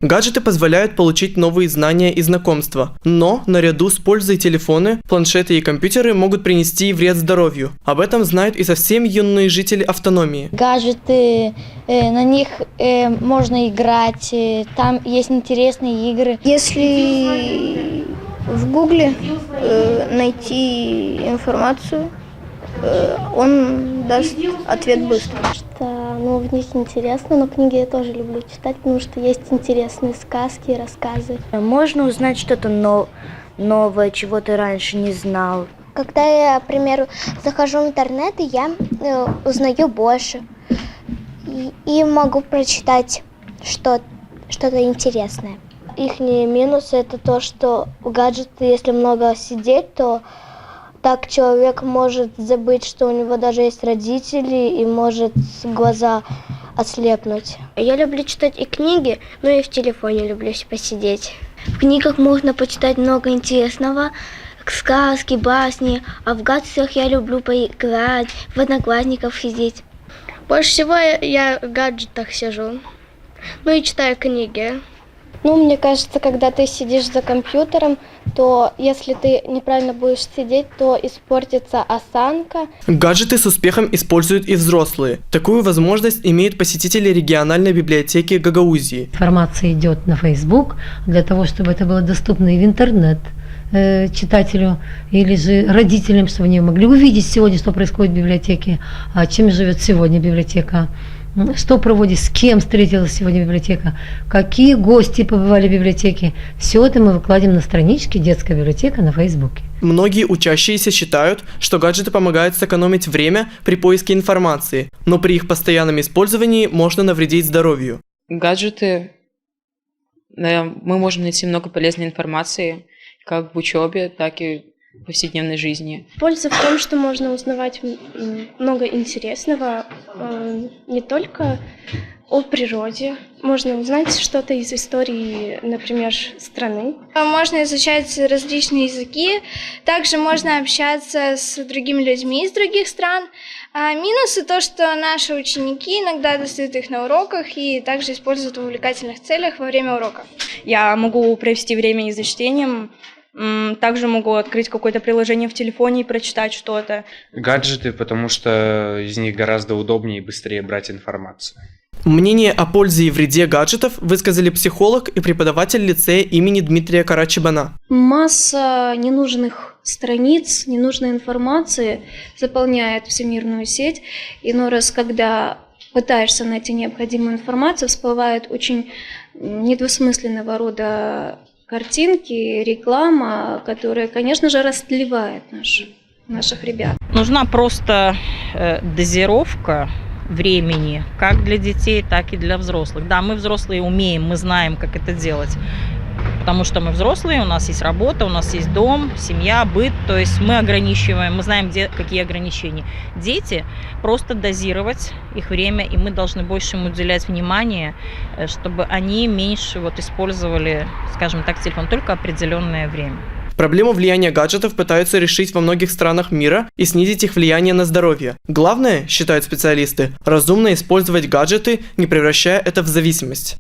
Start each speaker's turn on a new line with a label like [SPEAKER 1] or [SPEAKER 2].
[SPEAKER 1] Гаджеты позволяют получить новые знания и знакомства, но наряду с пользой телефоны, планшеты и компьютеры могут принести вред здоровью. Об этом знают и совсем юные жители автономии.
[SPEAKER 2] Гаджеты, на них можно играть, там есть интересные игры. Если в Гугле найти информацию, он даст ответ быстро. В них интересно, но книги я тоже люблю читать, потому что есть интересные сказки, рассказы.
[SPEAKER 3] Можно узнать что-то новое, чего ты раньше не знал.
[SPEAKER 2] Когда я, к примеру, захожу в интернет, я узнаю больше и могу прочитать что-то интересное. Их минусы – это то, что в гаджеты, если много сидеть, то так человек может забыть, что у него даже есть родители, и может глаза ослепнуть. Я люблю читать и книги, но и в телефоне люблю посидеть. В книгах можно почитать много интересного, сказки, басни, а в гаджетах я люблю поиграть, в Одноклассниках сидеть. Больше всего я в гаджетах сижу, и читаю книги. Мне кажется, когда ты сидишь за компьютером, то если ты неправильно будешь сидеть, то испортится осанка.
[SPEAKER 1] Гаджеты с успехом используют и взрослые. Такую возможность имеют посетители региональной библиотеки Гагаузии.
[SPEAKER 4] Информация идет на Facebook для того, чтобы это было доступно и в интернет читателю или же родителям, чтобы они могли увидеть сегодня, что происходит в библиотеке, чем живет сегодня библиотека. Что проводит, с кем встретилась сегодня библиотека, какие гости побывали в библиотеке. Все это мы выкладываем на страничке «Детская библиотека» на Фейсбуке.
[SPEAKER 1] Многие учащиеся считают, что гаджеты помогают сэкономить время при поиске информации, но при их постоянном использовании можно навредить здоровью.
[SPEAKER 5] Гаджеты, мы можем найти много полезной информации, как в учебе, так и в повседневной жизни.
[SPEAKER 6] Польза в том, что можно узнавать много интересного, не только о природе. Можно узнать что-то из истории, например, страны.
[SPEAKER 7] Можно изучать различные языки, также можно общаться с другими людьми из других стран. А минусы то, что наши ученики иногда достают их на уроках и также используют в увлекательных целях во время урока.
[SPEAKER 8] Я могу провести время не за чтением, также могу открыть какое-то приложение в телефоне и прочитать что-то.
[SPEAKER 9] Гаджеты, потому что из них гораздо удобнее и быстрее брать информацию.
[SPEAKER 1] Мнение о пользе и вреде гаджетов высказали психолог и преподаватель лицея имени Дмитрия Карачебана.
[SPEAKER 6] Масса ненужных страниц, ненужной информации заполняет всемирную сеть. Иной раз, когда пытаешься найти необходимую информацию, всплывает очень недвусмысленного рода картинки, реклама, которая, конечно же, растлевает наших ребят.
[SPEAKER 10] Нужна просто дозировка времени, как для детей, так и для взрослых. Да, мы взрослые умеем, мы знаем, как это делать, потому что мы взрослые, у нас есть работа, у нас есть дом, семья, быт, то есть мы ограничиваем, мы знаем, какие ограничения. Дети просто дозировать их время, и мы должны больше им уделять внимание, чтобы они меньше использовали, скажем так, телефон только определенное время.
[SPEAKER 1] Проблему влияния гаджетов пытаются решить во многих странах мира и снизить их влияние на здоровье. Главное, считают специалисты, разумно использовать гаджеты, не превращая это в зависимость.